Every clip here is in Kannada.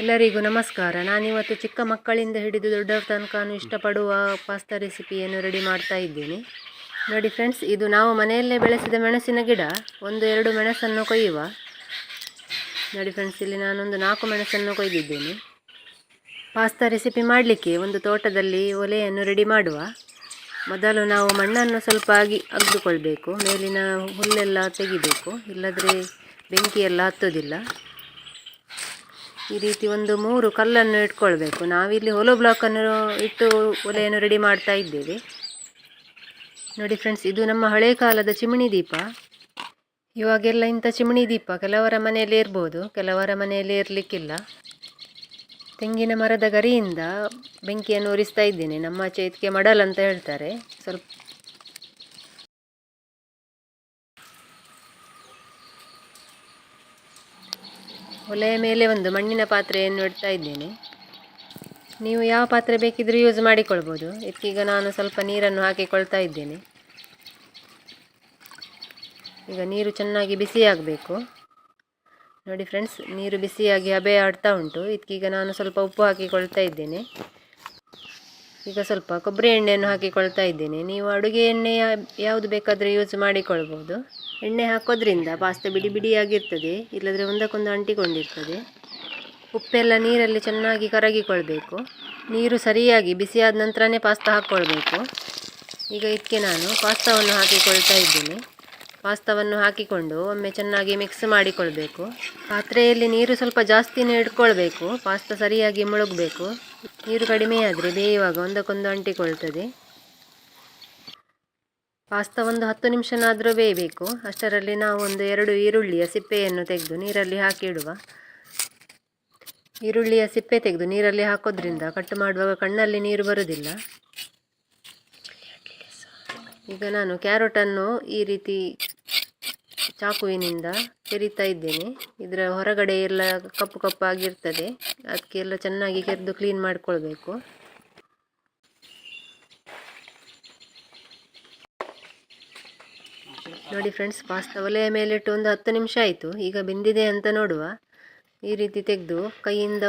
ಎಲ್ಲರಿಗೂ ನಮಸ್ಕಾರ. ನಾನಿವತ್ತು ಚಿಕ್ಕ ಮಕ್ಕಳಿಂದ ಹಿಡಿದು ದೊಡ್ಡವರ ತನಕ ಇಷ್ಟಪಡುವ ಪಾಸ್ತಾ ರೆಸಿಪಿಯನ್ನು ರೆಡಿ ಮಾಡ್ತಾ ಇದ್ದೀನಿ. ನೋಡಿ ಫ್ರೆಂಡ್ಸ್, ಇದು ನಾವು ಮನೆಯಲ್ಲೇ ಬೆಳೆಸಿದ ಮೆಣಸಿನ ಗಿಡ. 1-2 ಮೆಣಸನ್ನು ಕೊಯ್ಯುವ. ನೋಡಿ ಫ್ರೆಂಡ್ಸ್, ಇಲ್ಲಿ ನಾನೊಂದು 4 ಮೆಣಸನ್ನು ಕೊಯ್ದಿದ್ದೇನೆ. ಪಾಸ್ತಾ ರೆಸಿಪಿ ಮಾಡಲಿಕ್ಕೆ ಒಂದು ತೋಟದಲ್ಲಿ ಒಲೆಯನ್ನು ರೆಡಿ ಮಾಡುವ. ಮೊದಲು ನಾವು ಮಣ್ಣನ್ನು ಸ್ವಲ್ಪ ಅಗೆದುಕೊಳ್ಬೇಕು. ಮೇಲಿನ ಹುಲ್ಲೆಲ್ಲ ತೆಗಿಬೇಕು, ಇಲ್ಲದ್ರೆ ಬೆಂಕಿಯೆಲ್ಲ ಹತ್ತೋದಿಲ್ಲ. ಈ ರೀತಿ 3 ಕಲ್ಲನ್ನು ಇಟ್ಕೊಳ್ಬೇಕು. ನಾವಿಲ್ಲಿ ಹೋಲೋ ಬ್ಲಾಕನ್ನು ಇಟ್ಟು ಒಲೆಯನ್ನು ರೆಡಿ ಮಾಡ್ತಾ ಇದ್ದೇವೆ. ನೋಡಿ ಫ್ರೆಂಡ್ಸ್, ಇದು ನಮ್ಮ ಹಳೆ ಕಾಲದ ಚಿಮಣಿ ದೀಪ. ಇವಾಗೆಲ್ಲ ಇಂಥ ಚಿಮಣಿ ದೀಪ ಕೆಲವರ ಮನೆಯಲ್ಲಿ ಇರ್ಬೋದು, ಕೆಲವರ ಮನೆಯಲ್ಲಿ ಇರಲಿಕ್ಕಿಲ್ಲ. ತೆಂಗಿನ ಮರದ ಗರಿಯಿಂದ ಬೆಂಕಿಯನ್ನು ಉರಿಸ್ತಾ ಇದ್ದೇನೆ. ನಮ್ಮ ಆಚೆ ಇದಕ್ಕೆ ಮಡಲ್ ಅಂತ ಹೇಳ್ತಾರೆ. ಸ್ವಲ್ಪ ಒಲೆಯ ಮೇಲೆ ಒಂದು ಮಣ್ಣಿನ ಪಾತ್ರೆಯನ್ನು ಇಡ್ತಾ ಇದ್ದೇನೆ. ನೀವು ಯಾವ ಪಾತ್ರೆ ಬೇಕಿದ್ರೂ ಯೂಸ್ ಮಾಡಿಕೊಳ್ಬೋದು. ಇದಕ್ಕೀಗ ನಾನು ಸ್ವಲ್ಪ ನೀರನ್ನು ಹಾಕಿಕೊಳ್ತಾ ಇದ್ದೇನೆ. ಈಗ ನೀರು ಚೆನ್ನಾಗಿ ಬಿಸಿಯಾಗಬೇಕು. ನೋಡಿ ಫ್ರೆಂಡ್ಸ್, ನೀರು ಬಿಸಿಯಾಗಿ ಹಬೆ ಆಡ್ತಾ ಉಂಟು. ಇದಕ್ಕೀಗ ನಾನು ಸ್ವಲ್ಪ ಉಪ್ಪು ಹಾಕಿಕೊಳ್ತಾ ಇದ್ದೇನೆ. ಈಗ ಸ್ವಲ್ಪ ಕೊಬ್ಬರಿ ಎಣ್ಣೆಯನ್ನು ಹಾಕಿಕೊಳ್ತಾ ಇದ್ದೇನೆ. ನೀವು ಅಡುಗೆ ಎಣ್ಣೆ ಯಾವುದು ಬೇಕಾದರೂ ಯೂಸ್ ಮಾಡಿಕೊಳ್ಬೋದು. ಎಣ್ಣೆ ಹಾಕೋದ್ರಿಂದ ಪಾಸ್ತಾ ಬಿಡಿ ಬಿಡಿಯಾಗಿರ್ತದೆ, ಇಲ್ಲದ್ರೆ ಒಂದಕ್ಕೊಂದು ಅಂಟಿಕೊಂಡಿರ್ತದೆ. ಉಪ್ಪೆಲ್ಲ ನೀರಲ್ಲಿ ಚೆನ್ನಾಗಿ ಕರಗಿಕೊಳ್ಬೇಕು. ನೀರು ಸರಿಯಾಗಿ ಬಿಸಿಯಾದ ನಂತರನೇ ಪಾಸ್ತಾ ಹಾಕ್ಕೊಳ್ಬೇಕು. ಈಗ ಇದಕ್ಕೆ ನಾನು ಪಾಸ್ತಾವನ್ನು ಹಾಕಿಕೊಳ್ತಾ ಇದ್ದೇನೆ. ಪಾಸ್ತಾವನ್ನು ಹಾಕಿಕೊಂಡು ಒಮ್ಮೆ ಚೆನ್ನಾಗಿ ಮಿಕ್ಸ್ ಮಾಡಿಕೊಳ್ಬೇಕು. ಪಾತ್ರೆಯಲ್ಲಿ ನೀರು ಸ್ವಲ್ಪ ಜಾಸ್ತಿನೇ ಇಟ್ಕೊಳ್ಬೇಕು. ಪಾಸ್ತಾ ಸರಿಯಾಗಿ ಮುಳುಗಬೇಕು. ನೀರು ಕಡಿಮೆ ಆದರೆ ಬೇಯುವಾಗ ಒಂದಕ್ಕೊಂದು ಅಂಟಿಕೊಳ್ತದೆ. ಪಾಸ್ತಾ 10 ನಿಮಿಷನಾದರೂ ಬೇಯಬೇಕು. ಅಷ್ಟರಲ್ಲಿ ನಾವು 2 ಈರುಳ್ಳಿಯ ಸಿಪ್ಪೆಯನ್ನು ತೆಗೆದು ನೀರಲ್ಲಿ ಹಾಕಿಡುವ. ಈರುಳ್ಳಿಯ ಸಿಪ್ಪೆ ತೆಗೆದು ನೀರಲ್ಲಿ ಹಾಕೋದ್ರಿಂದ ಕಟ್ ಮಾಡುವಾಗ ಕಣ್ಣಲ್ಲಿ ನೀರು ಬರುವುದಿಲ್ಲ. ಈಗ ನಾನು ಕ್ಯಾರೆಟನ್ನು ಈ ರೀತಿ ಚಾಕುವಿನಿಂದ ಕೆರಿತಾ ಇದ್ದೇನೆ. ಇದರ ಹೊರಗಡೆ ಎಲ್ಲ ಕಪ್ಪು ಕಪ್ಪಾಗಿರ್ತದೆ, ಅದಕ್ಕೆಲ್ಲ ಚೆನ್ನಾಗಿ ಕೆರೆದು ಕ್ಲೀನ್ ಮಾಡಿಕೊಳ್ಬೇಕು. ನೋಡಿ ಫ್ರೆಂಡ್ಸ್, ಪಾಸ್ತಾ ಒಲೆಯ ಮೇಲಿಟ್ಟು 10 ನಿಮಿಷ ಆಯಿತು. ಈಗ ಬೆಂದಿದೆ ಅಂತ ನೋಡುವ. ಈ ರೀತಿ ತೆಗೆದು ಕೈಯಿಂದ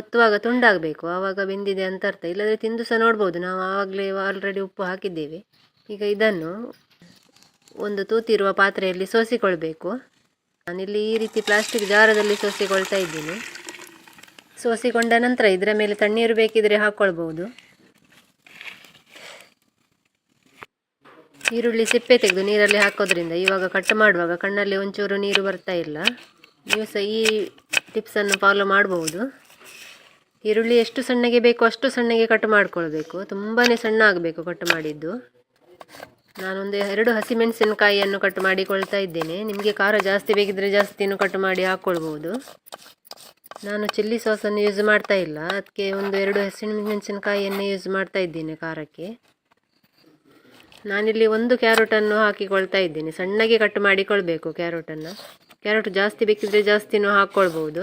ಒತ್ತುವಾಗ ತುಂಡಾಗಬೇಕು, ಆವಾಗ ಬೆಂದಿದೆ ಅಂತ ಅರ್ಥ. ಇಲ್ಲದ್ರೆ ತಿಂದು ಸಹ ನೋಡ್ಬೋದು, ನಾವು ಆಲ್ರೆಡಿ ಉಪ್ಪು ಹಾಕಿದ್ದೇವೆ. ಈಗ ಇದನ್ನು ಒಂದು ತೂತಿರುವ ಪಾತ್ರೆಯಲ್ಲಿ ಸೋಸಿಕೊಳ್ಬೇಕು. ನಾನಿಲ್ಲಿ ಈ ರೀತಿ ಪ್ಲಾಸ್ಟಿಕ್ ಜಾರದಲ್ಲಿ ಸೋಸಿಕೊಳ್ತಾ ಇದ್ದೀನಿ. ಸೋಸಿಕೊಂಡ ನಂತರ ಇದರ ಮೇಲೆ ತಣ್ಣೀರು ಬೇಕಿದ್ರೆ ಹಾಕ್ಕೊಳ್ಬೋದು. ಈರುಳ್ಳಿ ಸಿಪ್ಪೆ ತೆಗೆದು ನೀರಲ್ಲಿ ಹಾಕೋದ್ರಿಂದ ಇವಾಗ ಕಟ್ ಮಾಡುವಾಗ ಕಣ್ಣಲ್ಲಿ ಒಂಚೂರು ನೀರು ಬರ್ತಾ ಇಲ್ಲ. ನೀವು ಸಹ ಈ ಟಿಪ್ಸನ್ನು ಫಾಲೋ ಮಾಡ್ಬೋದು. ಈರುಳ್ಳಿ ಎಷ್ಟು ಸಣ್ಣಗೆ ಬೇಕೋ ಅಷ್ಟು ಸಣ್ಣಗೆ ಕಟ್ ಮಾಡ್ಕೊಳ್ಬೇಕು. ತುಂಬಾ ಸಣ್ಣ ಆಗಬೇಕು ಕಟ್ ಮಾಡಿದ್ದು. ನಾನೊಂದು 2 ಹಸಿಮೆಣಸಿನಕಾಯಿಯನ್ನು ಕಟ್ ಮಾಡಿಕೊಳ್ತಾ ಇದ್ದೇನೆ. ನಿಮಗೆ ಖಾರ ಜಾಸ್ತಿ ಬೇಕಿದ್ರೆ ಜಾಸ್ತಿನೂ ಕಟ್ ಮಾಡಿ ಹಾಕ್ಕೊಳ್ಬೋದು. ನಾನು ಚಿಲ್ಲಿ ಸಾಸನ್ನು ಯೂಸ್ ಮಾಡ್ತಾ ಇಲ್ಲ, ಅದಕ್ಕೆ 2 ಹಸಿಮೆಣಸಿನಕಾಯಿಯನ್ನು ಯೂಸ್ ಮಾಡ್ತಾ ಇದ್ದೇನೆ ಖಾರಕ್ಕೆ. ನಾನಿಲ್ಲಿ 1 ಕ್ಯಾರೆಟನ್ನು ಹಾಕಿಕೊಳ್ತಾ ಇದ್ದೀನಿ. ಸಣ್ಣಗೆ ಕಟ್ ಮಾಡಿಕೊಳ್ಬೇಕು ಕ್ಯಾರೆಟನ್ನು. ಕ್ಯಾರೆಟ್ ಜಾಸ್ತಿ ಬೇಕಿದ್ರೆ ಜಾಸ್ತಿನೂ ಹಾಕ್ಕೊಳ್ಬೋದು.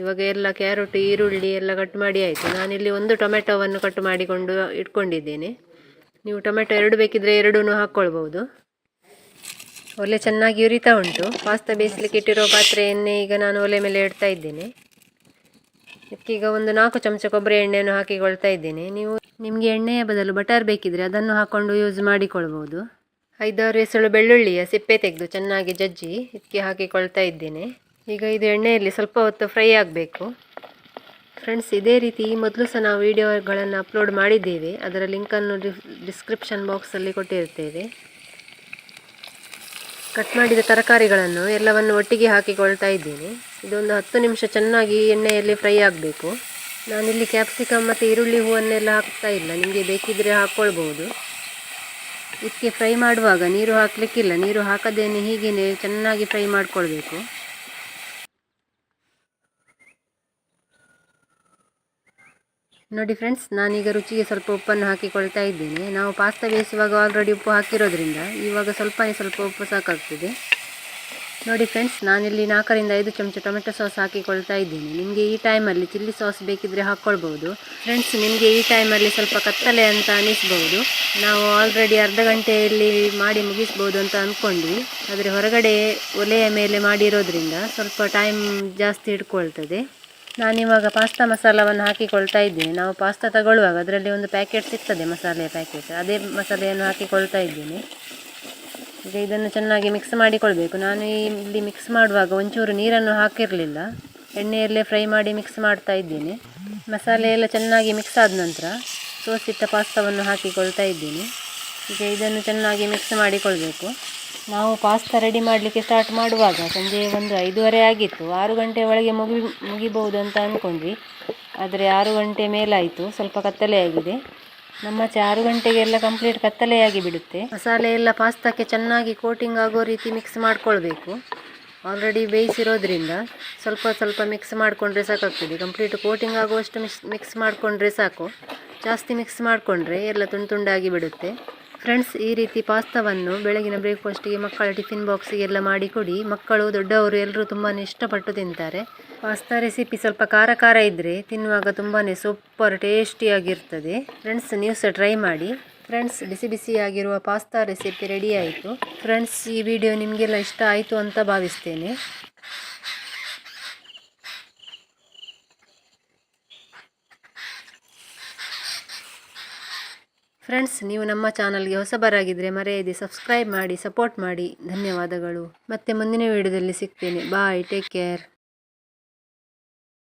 ಇವಾಗ ಎಲ್ಲ ಕ್ಯಾರೆಟ್ ಈರುಳ್ಳಿ ಎಲ್ಲ ಕಟ್ ಮಾಡಿ ಆಯಿತು. ನಾನಿಲ್ಲಿ 1 ಟೊಮೆಟೊವನ್ನು ಕಟ್ ಮಾಡಿಕೊಂಡು ಇಟ್ಕೊಂಡಿದ್ದೇನೆ. ನೀವು ಟೊಮೆಟೊ 2 ಬೇಕಿದ್ರೆ 2 ಹಾಕ್ಕೊಳ್ಬೋದು. ಒಲೆ ಚೆನ್ನಾಗಿ ಉರಿತಾ ಉಂಟು. ಪಾಸ್ತಾ ಬೇಯಿಸಲಿಕ್ಕೆ ಇಟ್ಟಿರೋ ಪಾತ್ರೆಯನ್ನೇ ಈಗ ನಾನು ಒಲೆ ಮೇಲೆ ಇಡ್ತಾ ಇದ್ದೇನೆ. ಇದಕ್ಕೀಗ 4 ಚಮಚ ಕೊಬ್ಬರಿ ಎಣ್ಣೆಯನ್ನು ಹಾಕಿಕೊಳ್ತಾ ಇದ್ದೇನೆ. ನಿಮಗೆ ಎಣ್ಣೆಯ ಬದಲು ಬಟರ್ ಬೇಕಿದ್ರೆ ಅದನ್ನು ಹಾಕ್ಕೊಂಡು ಯೂಸ್ ಮಾಡಿಕೊಳ್ಬೋದು. 5-6 ಎಸಳು ಬೆಳ್ಳುಳ್ಳಿಯ ಸಿಪ್ಪೆ ತೆಗೆದು ಚೆನ್ನಾಗಿ ಜಜ್ಜಿ ಇದಕ್ಕೆ ಹಾಕಿಕೊಳ್ತಾ ಇದ್ದೇನೆ. ಈಗ ಇದು ಎಣ್ಣೆಯಲ್ಲಿ ಸ್ವಲ್ಪ ಹೊತ್ತು ಫ್ರೈ ಆಗಬೇಕು. ಫ್ರೆಂಡ್ಸ್, ಇದೇ ರೀತಿ ಮೊದಲು ಸಹ ನಾವು ವಿಡಿಯೋಗಳನ್ನು ಅಪ್ಲೋಡ್ ಮಾಡಿದ್ದೇವೆ. ಅದರ ಲಿಂಕನ್ನು ಡಿಸ್ಕ್ರಿಪ್ಷನ್ ಬಾಕ್ಸಲ್ಲಿ ಕೊಟ್ಟಿರ್ತೇವೆ. ಕಟ್ ಮಾಡಿದ ತರಕಾರಿಗಳನ್ನು ಎಲ್ಲವನ್ನು ಒಟ್ಟಿಗೆ ಹಾಕಿಕೊಳ್ತಾ ಇದ್ದೇನೆ. ಇದೊಂದು 10 ನಿಮಿಷ ಚೆನ್ನಾಗಿ ಎಣ್ಣೆಯಲ್ಲಿ ಫ್ರೈ ಆಗಬೇಕು. ನಾನಿಲ್ಲಿ ಕ್ಯಾಪ್ಸಿಕಮ್ ಮತ್ತು ಈರುಳ್ಳಿ ಹೂವನ್ನೆಲ್ಲ ಹಾಕ್ತಾ ಇಲ್ಲ, ನಿಮಗೆ ಬೇಕಿದ್ರೆ ಹಾಕ್ಕೊಳ್ಬೋದು. ಇದಕ್ಕೆ ಫ್ರೈ ಮಾಡುವಾಗ ನೀರು ಹಾಕಲಿಕ್ಕಿಲ್ಲ, ನೀರು ಹಾಕದೇನೆ ಹೀಗೇ ಚೆನ್ನಾಗಿ ಫ್ರೈ ಮಾಡಿಕೊಳ್ಬೇಕು. ನೋಡಿ ಫ್ರೆಂಡ್ಸ್, ನಾನೀಗ ರುಚಿಗೆ ಸ್ವಲ್ಪ ಉಪ್ಪನ್ನು ಹಾಕಿಕೊಳ್ತಾ ಇದ್ದೇನೆ. ನಾವು ಪಾಸ್ತಾ ಬೇಯಿಸುವಾಗ ಆಲ್ರೆಡಿ ಉಪ್ಪು ಹಾಕಿರೋದ್ರಿಂದ ಇವಾಗ ಸ್ವಲ್ಪ ಉಪ್ಪು ಸಾಕಾಗ್ತದೆ. ನೋಡಿ ಫ್ರೆಂಡ್ಸ್, ನಾನಿಲ್ಲಿ 4-5 ಚಮಚ ಟೊಮೆಟೊ ಸಾಸ್ ಹಾಕಿಕೊಳ್ತಾ ಇದ್ದೀನಿ. ನಿಮಗೆ ಈ ಟೈಮಲ್ಲಿ ಚಿಲ್ಲಿ ಸಾಸ್ ಬೇಕಿದ್ದರೆ ಹಾಕ್ಕೊಳ್ಬೋದು. ಫ್ರೆಂಡ್ಸ್, ನಿಮಗೆ ಈ ಟೈಮಲ್ಲಿ ಸ್ವಲ್ಪ ಕತ್ತಲೆ ಅಂತ ಅನಿಸ್ಬೋದು. ನಾವು ಆಲ್ರೆಡಿ ಅರ್ಧ ಗಂಟೆಯಲ್ಲಿ ಮಾಡಿ ಮುಗಿಸ್ಬೋದು ಅಂತ ಅಂದ್ಕೊಂಡ್ವಿ. ಆದರೆ ಹೊರಗಡೆ ಒಲೆಯ ಮೇಲೆ ಮಾಡಿರೋದ್ರಿಂದ ಸ್ವಲ್ಪ ಟೈಮ್ ಜಾಸ್ತಿ ಹಿಡ್ಕೊಳ್ತದೆ. ನಾನಿವಾಗ ಪಾಸ್ತಾ ಮಸಾಲವನ್ನು ಹಾಕಿಕೊಳ್ತಾ ಇದ್ದೀನಿ. ನಾವು ಪಾಸ್ತಾ ತಗೊಳ್ಳುವಾಗ ಅದರಲ್ಲಿ ಒಂದು ಪ್ಯಾಕೆಟ್ ಸಿಗ್ತದೆ, ಮಸಾಲೆಯ ಪ್ಯಾಕೆಟ್. ಅದೇ ಮಸಾಲೆಯನ್ನು ಹಾಕಿಕೊಳ್ತಾ ಇದ್ದೀನಿ. ಈಗ ಇದನ್ನು ಚೆನ್ನಾಗಿ ಮಿಕ್ಸ್ ಮಾಡಿಕೊಳ್ಬೇಕು. ನಾನು ಇಲ್ಲಿ ಮಿಕ್ಸ್ ಮಾಡುವಾಗ ಒಂಚೂರು ನೀರನ್ನು ಹಾಕಿರಲಿಲ್ಲ, ಎಣ್ಣೆಯಲ್ಲೇ ಫ್ರೈ ಮಾಡಿ ಮಿಕ್ಸ್ ಮಾಡ್ತಾ ಇದ್ದೀನಿ. ಮಸಾಲೆ ಎಲ್ಲ ಚೆನ್ನಾಗಿ ಮಿಕ್ಸ್ ಆದ ನಂತರ ಸೋಸಿಟ್ಟ ಪಾಸ್ತಾವನ್ನು ಹಾಕಿಕೊಳ್ತಾ ಇದ್ದೀನಿ. ಈಗ ಇದನ್ನು ಚೆನ್ನಾಗಿ ಮಿಕ್ಸ್ ಮಾಡಿಕೊಳ್ಬೇಕು. ನಾವು ಪಾಸ್ತಾ ರೆಡಿ ಮಾಡಲಿಕ್ಕೆ ಸ್ಟಾರ್ಟ್ ಮಾಡುವಾಗ ಸಂಜೆ 5:30 ಆಗಿತ್ತು. 6 ಗಂಟೆ ಒಳಗೆ ಮುಗಿಬಹುದು ಅಂತ ಅಂದ್ಕೊಂಡ್ವಿ. ಆದರೆ 6 ಗಂಟೆ ಮೇಲಾಯಿತು, ಸ್ವಲ್ಪ ಕತ್ತಲೆಯಾಗಿದೆ. ನಮ್ಮಚೆ 6 ಗಂಟೆಗೆಲ್ಲ ಕಂಪ್ಲೀಟ್ ಕತ್ತಲೆಯಾಗಿ ಬಿಡುತ್ತೆ. ಮಸಾಲೆ ಎಲ್ಲ ಪಾಸ್ತಾಕ್ಕೆ ಚೆನ್ನಾಗಿ ಕೋಟಿಂಗ್ ಆಗೋ ರೀತಿ ಮಿಕ್ಸ್ ಮಾಡ್ಕೊಳ್ಬೇಕು. ಆಲ್ರೆಡಿ ಬೇಯಿಸಿರೋದ್ರಿಂದ ಸ್ವಲ್ಪ ಸ್ವಲ್ಪ ಮಿಕ್ಸ್ ಮಾಡಿಕೊಂಡ್ರೆ ಸಾಕಾಗ್ತದೆ. ಕಂಪ್ಲೀಟ್ ಕೋಟಿಂಗ್ ಆಗುವಷ್ಟು ಮಿಕ್ಸ್ ಮಾಡಿಕೊಂಡ್ರೆ ಸಾಕು. ಜಾಸ್ತಿ ಮಿಕ್ಸ್ ಮಾಡಿಕೊಂಡ್ರೆ ಎಲ್ಲ ತುಂಡಾಗಿ ಬಿಡುತ್ತೆ. ಫ್ರೆಂಡ್ಸ್, ಈ ರೀತಿ ಪಾಸ್ತಾವನ್ನು ಬೆಳಗಿನ ಬ್ರೇಕ್ಫಾಸ್ಟಿಗೆ ಮಕ್ಕಳ ಟಿಫಿನ್ ಬಾಕ್ಸಿಗೆಲ್ಲ ಮಾಡಿ ಕೊಡಿ. ಮಕ್ಕಳು ದೊಡ್ಡವರು ಎಲ್ಲರೂ ತುಂಬಾ ಇಷ್ಟಪಟ್ಟು ತಿಂತಾರೆ. ಪಾಸ್ತಾ ರೆಸಿಪಿ ಸ್ವಲ್ಪ ಖಾರ ಖಾರ ಇದ್ದರೆ ತಿನ್ನುವಾಗ ತುಂಬಾ ಸೂಪರ್ ಟೇಸ್ಟಿಯಾಗಿರ್ತದೆ. ಫ್ರೆಂಡ್ಸ್, ನೀವು ಸಹ ಟ್ರೈ ಮಾಡಿ. ಫ್ರೆಂಡ್ಸ್, ಬಿಸಿ ಬಿಸಿಯಾಗಿರುವ ಪಾಸ್ತಾ ರೆಸಿಪಿ ರೆಡಿ ಆಯಿತು. ಫ್ರೆಂಡ್ಸ್, ಈ ವಿಡಿಯೋ ನಿಮಗೆಲ್ಲ ಇಷ್ಟ ಆಯಿತು ಅಂತ ಭಾವಿಸ್ತೇನೆ. ಫ್ರೆಂಡ್ಸ್, ನೀವು ನಮ್ಮ ಚಾನಲ್ಗೆ ಹೊಸಬರಾಗಿದ್ದರೆ ಮರೆಯದೆ ಸಬ್ಸ್ಕ್ರೈಬ್ ಮಾಡಿ, ಸಪೋರ್ಟ್ ಮಾಡಿ. ಧನ್ಯವಾದಗಳು. ಮತ್ತೆ ಮುಂದಿನ ವಿಡಿಯೋದಲ್ಲಿ ಸಿಗ್ತೇನೆ. ಬಾಯ್, ಟೇಕ್ ಕೇರ್.